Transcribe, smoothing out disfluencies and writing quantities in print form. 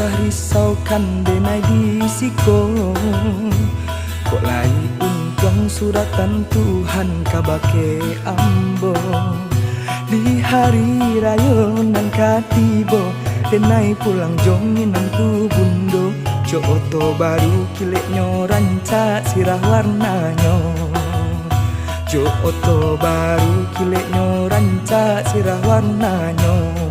usah risaukan denai bisiko. Kok lai untung suratan Tuhan kabake ambo. Di hari raya nan katibo denai pulang jonginan tu bundo. Jo oto baru kileknyo rancak sirah warnanyo. Jo oto baru kileknyo rancak sirah warnanyo.